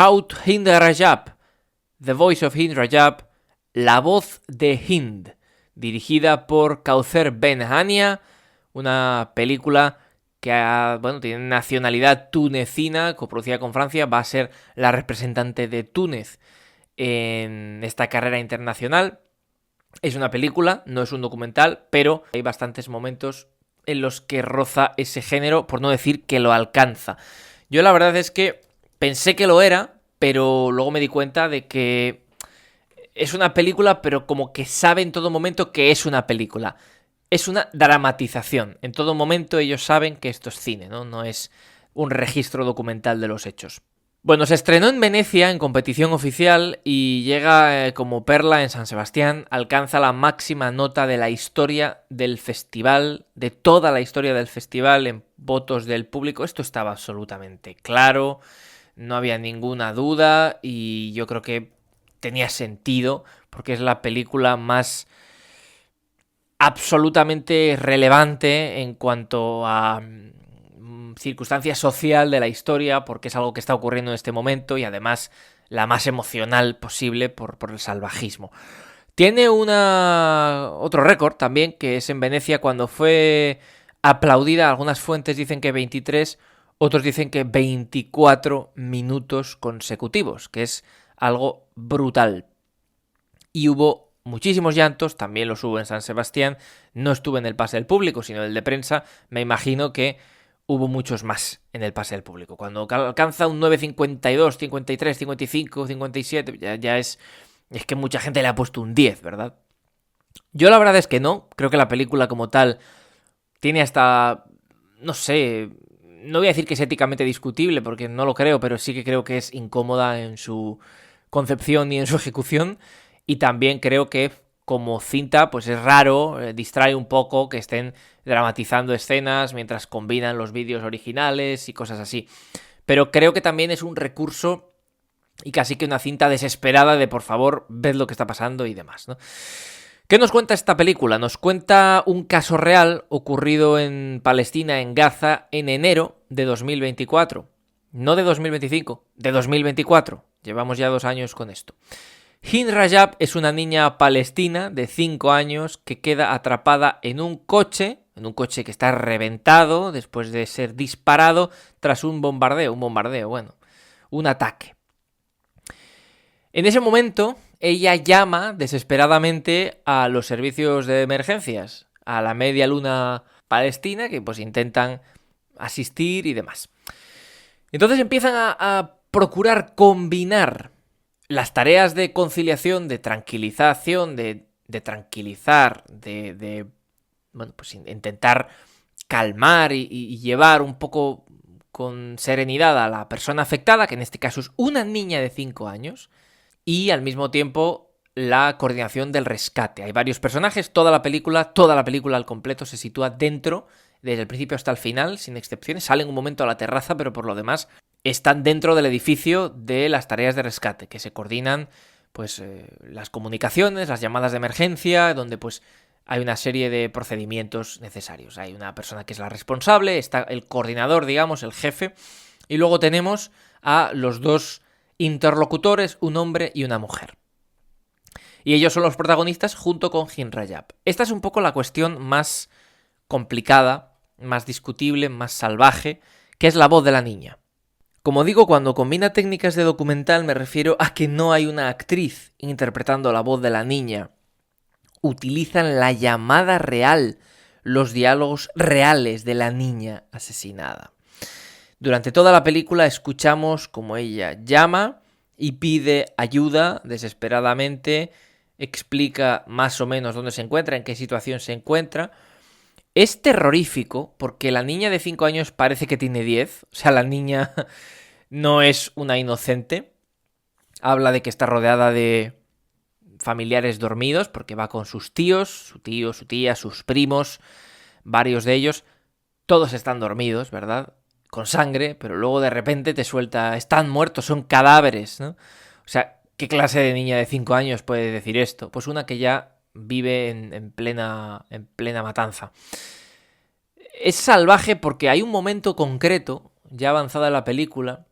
Shout Hind Rajab, The Voice of Hind Rajab, La voz de Hind, dirigida por Kausar Ben Hania, una película que tiene nacionalidad tunecina, coproducida con Francia, va a ser la representante de Túnez en esta carrera internacional. Es una película, no es un documental, pero hay bastantes momentos en los que roza ese género, por no decir que lo alcanza. Yo la verdad es que pensé que lo era, pero luego me di cuenta de que es una película, pero como que sabe en todo momento que es una película. Es una dramatización. En todo momento ellos saben que esto es cine, ¿no? No es un registro documental de los hechos. Bueno, se estrenó en Venecia en competición oficial y llega como perla en San Sebastián, alcanza la máxima nota de la historia del festival, de toda la historia del festival en votos del público. Esto estaba absolutamente claro, no había ninguna duda y yo creo que tenía sentido porque es la película más absolutamente relevante en cuanto a circunstancia social de la historia, porque es algo que está ocurriendo en este momento y además la más emocional posible por el salvajismo. Tiene otro récord también, que es en Venecia cuando fue aplaudida. Algunas fuentes dicen que 23, otros dicen que 24 minutos consecutivos, que es algo brutal. Y hubo muchísimos llantos, también los hubo en San Sebastián. No estuve en el pase del público, sino en el de prensa. Me imagino que hubo muchos más en el pase del público. Cuando alcanza un 9,52, 53, 55, 57, ya es que mucha gente le ha puesto un 10, ¿verdad? Yo la verdad es que no. Creo que la película como tal tiene hasta, no sé, no voy a decir que es éticamente discutible, porque no lo creo, pero sí que creo que es incómoda en su concepción y en su ejecución. Y también creo que como cinta, pues es raro, distrae un poco que estén dramatizando escenas mientras combinan los vídeos originales y cosas así. Pero creo que también es un recurso y casi que una cinta desesperada de por favor, ved lo que está pasando y demás, ¿no? ¿Qué nos cuenta esta película? Nos cuenta un caso real ocurrido en Palestina, en Gaza, en enero de 2024. No de 2025, de 2024. Llevamos ya 2 años con esto. Hind Rajab es una niña palestina de 5 años que queda atrapada en un coche que está reventado después de ser disparado tras un ataque. En ese momento, ella llama desesperadamente a los servicios de emergencias, a la Media Luna palestina, que pues intentan asistir y demás. Entonces empiezan a procurar combinar las tareas de conciliación, de tranquilización, de tranquilizar, pues intentar calmar y llevar un poco con serenidad a la persona afectada, que en este caso es una niña de 5 años, y al mismo tiempo la coordinación del rescate. Hay varios personajes, toda la película al completo se sitúa dentro, desde el principio hasta el final, sin excepciones. Salen un momento a la terraza, pero por lo demás están dentro del edificio de las tareas de rescate, que se coordinan pues las comunicaciones, las llamadas de emergencia, donde pues hay una serie de procedimientos necesarios. Hay una persona que es la responsable, está el coordinador, digamos, el jefe, y luego tenemos a los 2 interlocutores, un hombre y una mujer. Y ellos son los protagonistas junto con Hind Rajab. Esta es un poco la cuestión más complicada, más discutible, más salvaje, que es la voz de la niña. Como digo, cuando combina técnicas de documental me refiero a que no hay una actriz interpretando la voz de la niña. Utilizan la llamada real, los diálogos reales de la niña asesinada. Durante toda la película escuchamos como ella llama y pide ayuda desesperadamente, explica más o menos dónde se encuentra, en qué situación se encuentra. Es terrorífico porque la niña de 5 años parece que tiene 10, o sea, la niña no es una inocente. Habla de que está rodeada de familiares dormidos porque va con sus tíos, su tío, su tía, sus primos, varios de ellos. Todos están dormidos, ¿verdad? Con sangre, pero luego de repente te suelta, están muertos, son cadáveres, ¿no? O sea, ¿qué clase de niña de 5 años puede decir esto? Pues una que ya vive en plena matanza. Es salvaje porque hay un momento concreto, ya avanzada la película,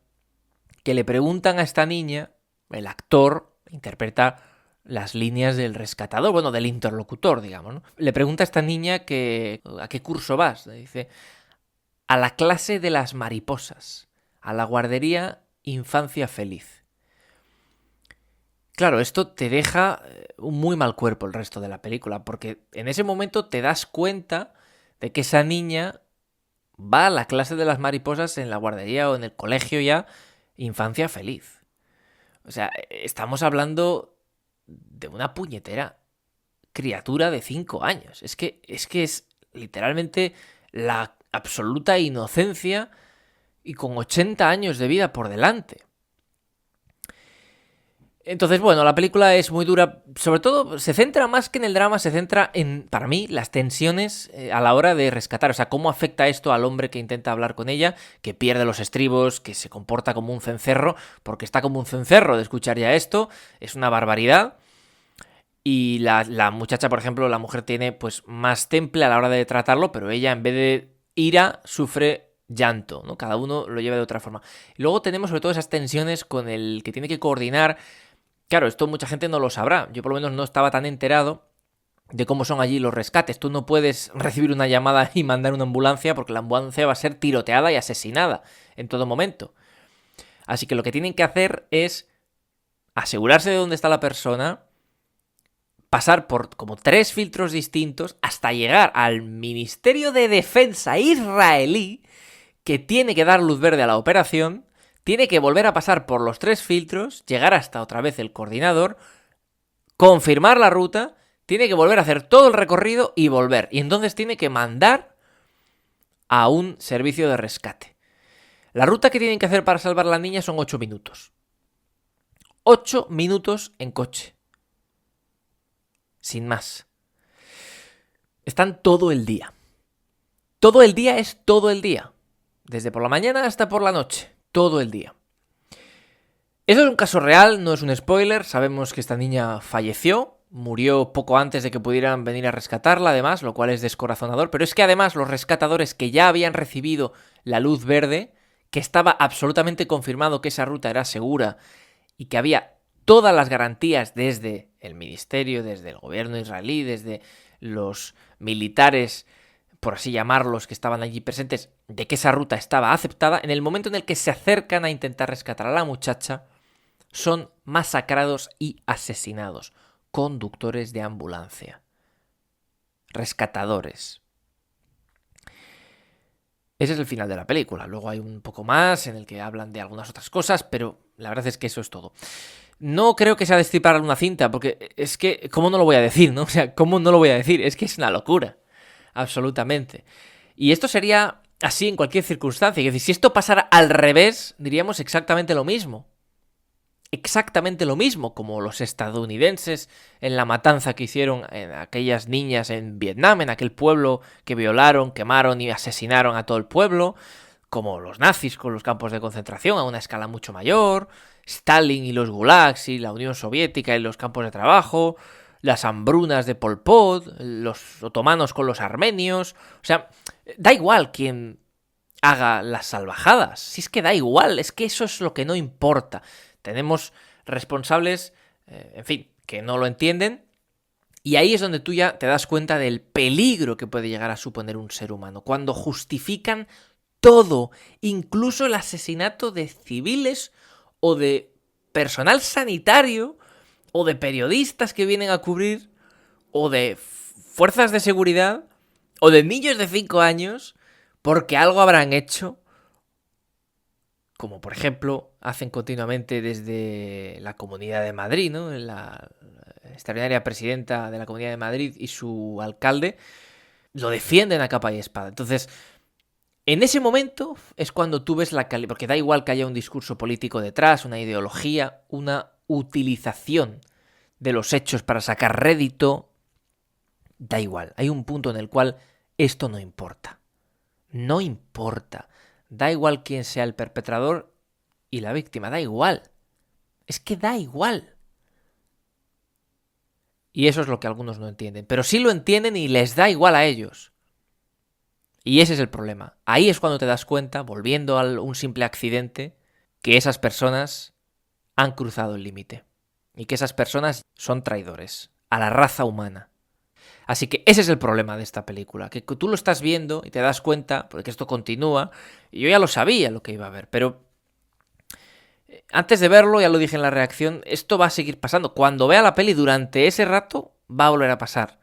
que le preguntan a esta niña, el actor interpreta las líneas del rescatador, bueno, del interlocutor, digamos, ¿no? Le pregunta a esta niña a qué curso vas. Le dice, a la clase de las mariposas, a la guardería Infancia Feliz. Claro, esto te deja un muy mal cuerpo el resto de la película, porque en ese momento te das cuenta de que esa niña va a la clase de las mariposas en la guardería o en el colegio ya, Infancia Feliz. O sea, estamos hablando de una puñetera criatura de 5 años. Es que es literalmente la absoluta inocencia y con 80 años de vida por delante. Entonces, bueno, la película es muy dura, sobre todo se centra más que en el drama, se centra en, para mí, las tensiones a la hora de rescatar, o sea, cómo afecta esto al hombre que intenta hablar con ella, que pierde los estribos, que se comporta como un cencerro, porque está como un cencerro de escuchar ya esto, es una barbaridad. Y la muchacha, por ejemplo, la mujer tiene pues más temple a la hora de tratarlo, pero ella en vez de ira sufre llanto, ¿no? Cada uno lo lleva de otra forma. Y luego tenemos sobre todo esas tensiones con el que tiene que coordinar. Claro, esto mucha gente no lo sabrá. Yo por lo menos no estaba tan enterado de cómo son allí los rescates. Tú no puedes recibir una llamada y mandar una ambulancia porque la ambulancia va a ser tiroteada y asesinada en todo momento. Así que lo que tienen que hacer es asegurarse de dónde está la persona, pasar por como 3 filtros distintos hasta llegar al Ministerio de Defensa israelí, que tiene que dar luz verde a la operación. Tiene que volver a pasar por los 3 filtros, llegar hasta otra vez el coordinador, confirmar la ruta, tiene que volver a hacer todo el recorrido y volver. Y entonces tiene que mandar a un servicio de rescate. La ruta que tienen que hacer para salvar a la niña son 8 minutos. 8 minutos en coche. Sin más. Están todo el día. Todo el día es todo el día. Desde por la mañana hasta por la noche. Todo el día. Eso es un caso real, no es un spoiler. Sabemos que esta niña falleció, murió poco antes de que pudieran venir a rescatarla, además, lo cual es descorazonador. Pero es que además los rescatadores que ya habían recibido la luz verde, que estaba absolutamente confirmado que esa ruta era segura y que había todas las garantías desde el ministerio, desde el gobierno israelí, desde los militares, por así llamarlos, que estaban allí presentes, de que esa ruta estaba aceptada, en el momento en el que se acercan a intentar rescatar a la muchacha, son masacrados y asesinados. Conductores de ambulancia. Rescatadores. Ese es el final de la película. Luego hay un poco más en el que hablan de algunas otras cosas, pero la verdad es que eso es todo. No creo que sea destripar una cinta, porque es que, ¿cómo no lo voy a decir, no? O sea, ¿cómo no lo voy a decir? Es que es una locura. Absolutamente. Y esto sería así en cualquier circunstancia. Es decir, si esto pasara al revés, diríamos exactamente lo mismo. Exactamente lo mismo, como los estadounidenses en la matanza que hicieron en aquellas niñas en Vietnam, en aquel pueblo que violaron, quemaron y asesinaron a todo el pueblo, como los nazis con los campos de concentración a una escala mucho mayor, Stalin y los gulags y la Unión Soviética y los campos de trabajo, las hambrunas de Pol Pot, los otomanos con los armenios. O sea, da igual quién haga las salvajadas, si es que da igual, es que eso es lo que no importa. Tenemos responsables, en fin, que no lo entienden, y ahí es donde tú ya te das cuenta del peligro que puede llegar a suponer un ser humano, cuando justifican todo, incluso el asesinato de civiles o de personal sanitario o de periodistas que vienen a cubrir o de fuerzas de seguridad o de niños de 5 años porque algo habrán hecho, como por ejemplo hacen continuamente desde la Comunidad de Madrid, ¿no? La extraordinaria presidenta de la Comunidad de Madrid y su alcalde lo defienden a capa y espada. Entonces, en ese momento es cuando tú ves la calidad, porque da igual que haya un discurso político detrás, una ideología, una utilización de los hechos para sacar rédito, da igual. Hay un punto en el cual esto no importa. No importa. Da igual quién sea el perpetrador y la víctima, da igual. Es que da igual. Y eso es lo que algunos no entienden. Pero sí lo entienden y les da igual a ellos. Y ese es el problema. Ahí es cuando te das cuenta, volviendo a un simple accidente, que esas personas han cruzado el límite y que esas personas son traidores a la raza humana. Así que ese es el problema de esta película, que tú lo estás viendo y te das cuenta, porque esto continúa, y yo ya lo sabía lo que iba a ver, pero antes de verlo, ya lo dije en la reacción, esto va a seguir pasando. Cuando vea la peli durante ese rato, va a volver a pasar.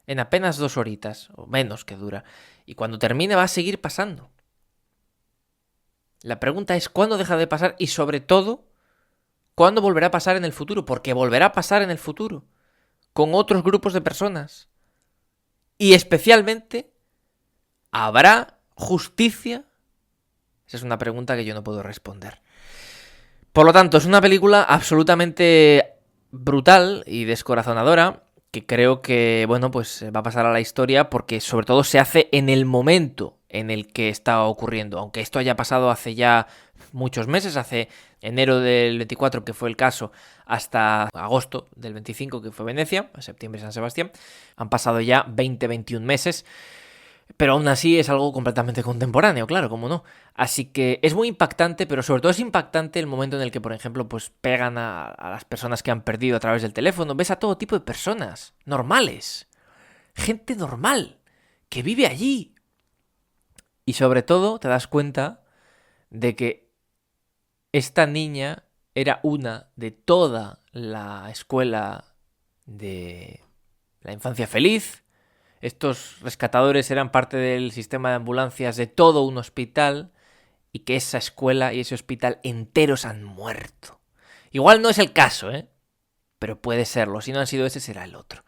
En apenas 2 horitas, o menos que dura. Y cuando termine va a seguir pasando. La pregunta es ¿cuándo deja de pasar? Y sobre todo, ¿cuándo volverá a pasar en el futuro? Porque volverá a pasar en el futuro. Con otros grupos de personas. Y especialmente, ¿habrá justicia? Esa es una pregunta que yo no puedo responder. Por lo tanto, es una película absolutamente brutal y descorazonadora, que creo que, bueno, pues va a pasar a la historia porque sobre todo se hace en el momento en el que está ocurriendo. Aunque esto haya pasado hace ya muchos meses, hace enero del 24, que fue el caso, hasta agosto del 25, que fue Venecia, septiembre San Sebastián, han pasado ya 20-21 meses. Pero aún así es algo completamente contemporáneo, claro, cómo no. Así que es muy impactante, pero sobre todo es impactante el momento en el que, por ejemplo, pues pegan a las personas que han perdido a través del teléfono. Ves a todo tipo de personas, normales. Gente normal, que vive allí. Y sobre todo te das cuenta de que esta niña era una de toda la escuela de la infancia feliz. Estos rescatadores eran parte del sistema de ambulancias de todo un hospital y que esa escuela y ese hospital enteros han muerto. Igual no es el caso, pero puede serlo. Si no han sido ese, será el otro.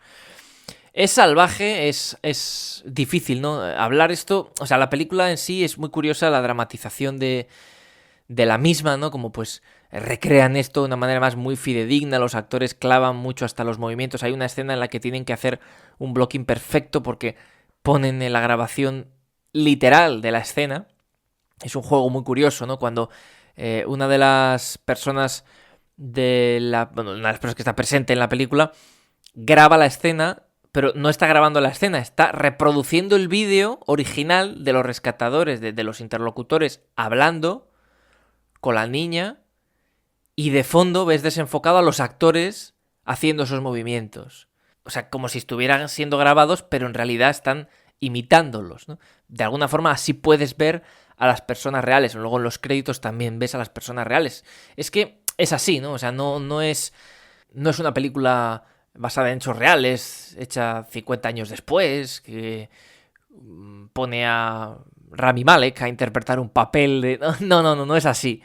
Es salvaje, es difícil, ¿no? Hablar esto... O sea, la película en sí es muy curiosa, la dramatización de la misma, ¿no? Como pues recrean esto de una manera más muy fidedigna, los actores clavan mucho hasta los movimientos. Hay una escena en la que tienen que hacer un blocking perfecto porque ponen en la grabación literal de la escena. Es un juego muy curioso, ¿no? Cuando una de las personas una de las personas que está presente en la película graba la escena, pero no está grabando la escena, está reproduciendo el vídeo original de los rescatadores, de los interlocutores hablando con la niña, y de fondo ves desenfocado a los actores haciendo esos movimientos. O sea, como si estuvieran siendo grabados, pero en realidad están imitándolos, ¿no? De alguna forma así puedes ver a las personas reales. Luego en los créditos también ves a las personas reales. Es que es así, ¿no? O sea, no es una película basada en hechos reales, hecha 50 años después, que pone a Rami Malek a interpretar un papel de... No es así.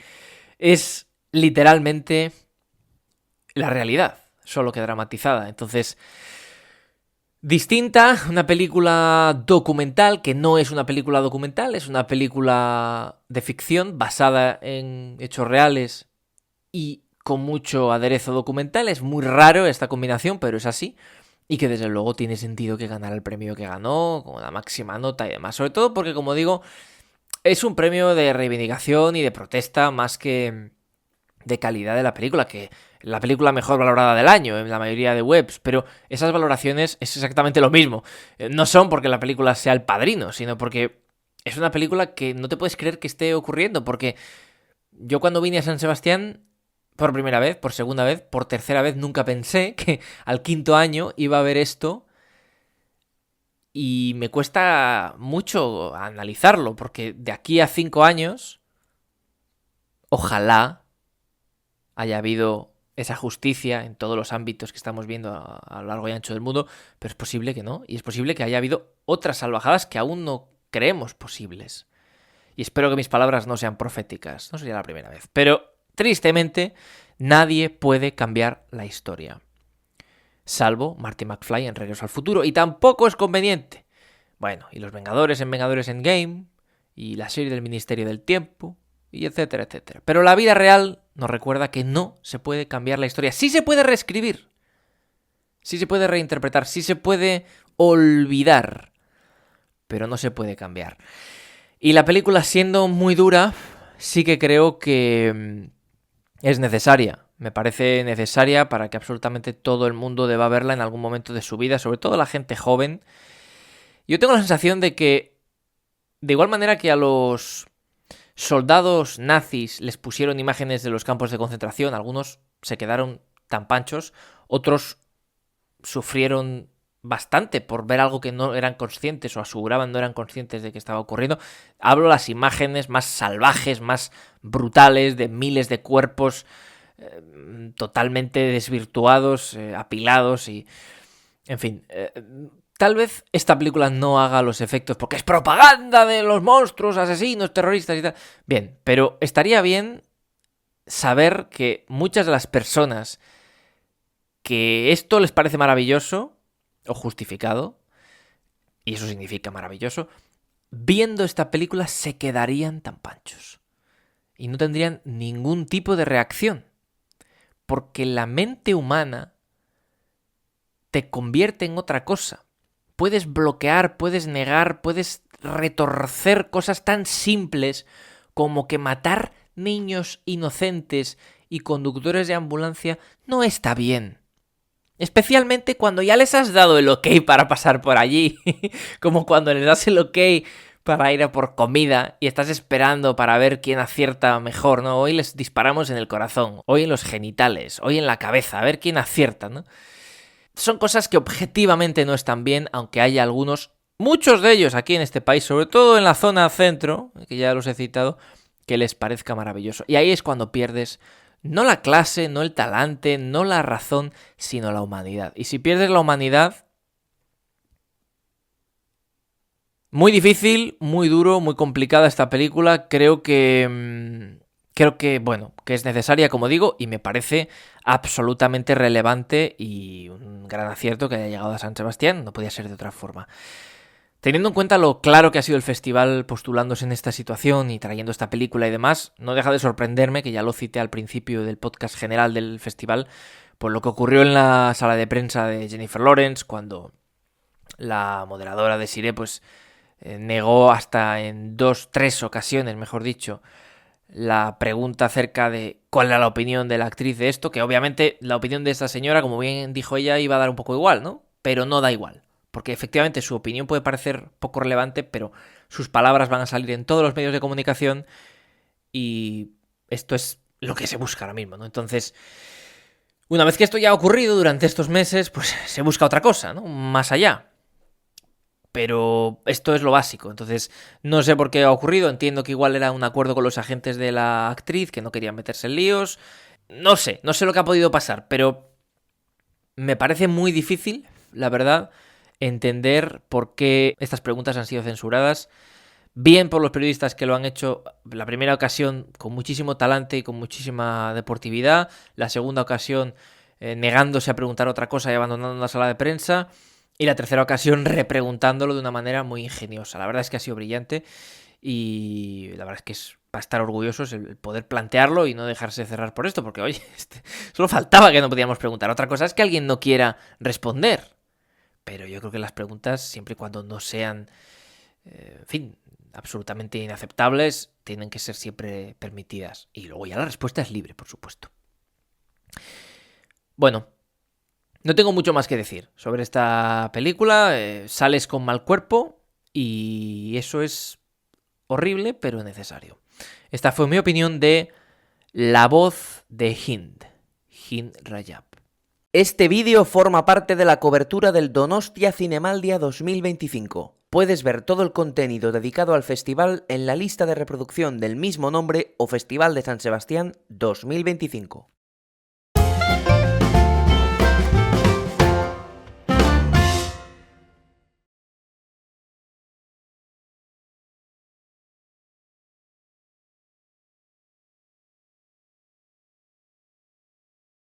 Es literalmente la realidad, solo que dramatizada. Entonces, distinta, una película documental, que no es una película documental, es una película de ficción basada en hechos reales y con mucho aderezo documental. Es muy raro esta combinación, pero es así. Y que desde luego tiene sentido que ganara el premio que ganó, con la máxima nota y demás. Sobre todo porque, como digo, es un premio de reivindicación y de protesta más que de calidad de la película, que la película mejor valorada del año en la mayoría de webs, pero esas valoraciones es exactamente lo mismo. No son porque la película sea El Padrino, sino porque es una película que no te puedes creer que esté ocurriendo, porque yo cuando vine a San Sebastián, por primera vez, por segunda vez, por tercera vez, nunca pensé que al quinto año iba a ver esto. Y me cuesta mucho analizarlo, porque de aquí a 5 años, ojalá haya habido esa justicia en todos los ámbitos que estamos viendo a lo largo y ancho del mundo, pero es posible que no, y es posible que haya habido otras salvajadas que aún no creemos posibles. Y espero que mis palabras no sean proféticas, no sería la primera vez. Pero, tristemente, nadie puede cambiar la historia. Salvo Marty McFly en Regreso al Futuro, y tampoco es conveniente. Bueno, y los Vengadores en Vengadores Endgame, y la serie del Ministerio del Tiempo, y etcétera, etcétera. Pero la vida real nos recuerda que no se puede cambiar la historia. Sí se puede reescribir, sí se puede reinterpretar, sí se puede olvidar, pero no se puede cambiar. Y la película, siendo muy dura, sí que creo que es necesaria. Me parece necesaria para que absolutamente todo el mundo deba verla en algún momento de su vida, sobre todo la gente joven. Yo tengo la sensación de que, de igual manera que a los soldados nazis les pusieron imágenes de los campos de concentración, algunos se quedaron tan panchos, otros sufrieron bastante por ver algo que no eran conscientes o aseguraban no eran conscientes de que estaba ocurriendo. Hablo de las imágenes más salvajes, más brutales, de miles de cuerpos totalmente desvirtuados, apilados y... En fin, tal vez esta película no haga los efectos porque es propaganda de los monstruos, asesinos, terroristas y tal. Bien, pero estaría bien saber que muchas de las personas que esto les parece maravilloso o justificado, y eso significa maravilloso, viendo esta película se quedarían tan panchos y no tendrían ningún tipo de reacción, porque la mente humana te convierte en otra cosa. Puedes bloquear, puedes negar, puedes retorcer cosas tan simples como que matar niños inocentes y conductores de ambulancia no está bien. Especialmente cuando ya les has dado el ok para pasar por allí, como cuando les das el ok para ir a por comida y estás esperando para ver quién acierta mejor, ¿no? Hoy les disparamos en el corazón, hoy en los genitales, hoy en la cabeza, a ver quién acierta, ¿no? Son cosas que objetivamente no están bien, aunque haya algunos, muchos de ellos aquí en este país, sobre todo en la zona centro, que ya los he citado, que les parezca maravilloso. Y ahí es cuando pierdes no la clase, no el talante, no la razón, sino la humanidad. Y si pierdes la humanidad, muy difícil, muy duro, muy complicada esta película. Creo que bueno, que es necesaria, como digo, y me parece absolutamente relevante y un gran acierto que haya llegado a San Sebastián, no podía ser de otra forma. Teniendo en cuenta lo claro que ha sido el festival postulándose en esta situación y trayendo esta película y demás, no deja de sorprenderme, que ya lo cité al principio del podcast general del festival, por lo que ocurrió en la sala de prensa de Jennifer Lawrence, cuando la moderadora de Siré pues negó hasta en 2-3 ocasiones, mejor dicho, la pregunta acerca de cuál era la opinión de la actriz de esto, que obviamente la opinión de esta señora, como bien dijo ella, iba a dar un poco igual, ¿no? Pero no da igual, porque efectivamente su opinión puede parecer poco relevante, pero sus palabras van a salir en todos los medios de comunicación y esto es lo que se busca ahora mismo, ¿no? Entonces, una vez que esto ya ha ocurrido durante estos meses, pues se busca otra cosa, ¿no? Más allá. Pero esto es lo básico, entonces no sé por qué ha ocurrido, entiendo que igual era un acuerdo con los agentes de la actriz, que no querían meterse en líos, no sé lo que ha podido pasar, pero me parece muy difícil, la verdad, entender por qué estas preguntas han sido censuradas, bien por los periodistas que lo han hecho la primera ocasión con muchísimo talante y con muchísima deportividad, la segunda ocasión negándose a preguntar otra cosa y abandonando la sala de prensa, y la tercera ocasión repreguntándolo de una manera muy ingeniosa. La verdad es que ha sido brillante y la verdad es que es para estar orgullosos el poder plantearlo y no dejarse cerrar por esto, porque oye, solo faltaba que no podíamos preguntar. Otra cosa es que alguien no quiera responder, pero yo creo que las preguntas, siempre y cuando no sean, en fin, absolutamente inaceptables, tienen que ser siempre permitidas. Y luego ya la respuesta es libre, por supuesto. Bueno, no tengo mucho más que decir sobre esta película. Sales con mal cuerpo y eso es horrible, pero necesario. Esta fue mi opinión de La voz de Hind Rajab. Este vídeo forma parte de la cobertura del Donostia Zinemaldia 2025. Puedes ver todo el contenido dedicado al festival en la lista de reproducción del mismo nombre o Festival de San Sebastián 2025.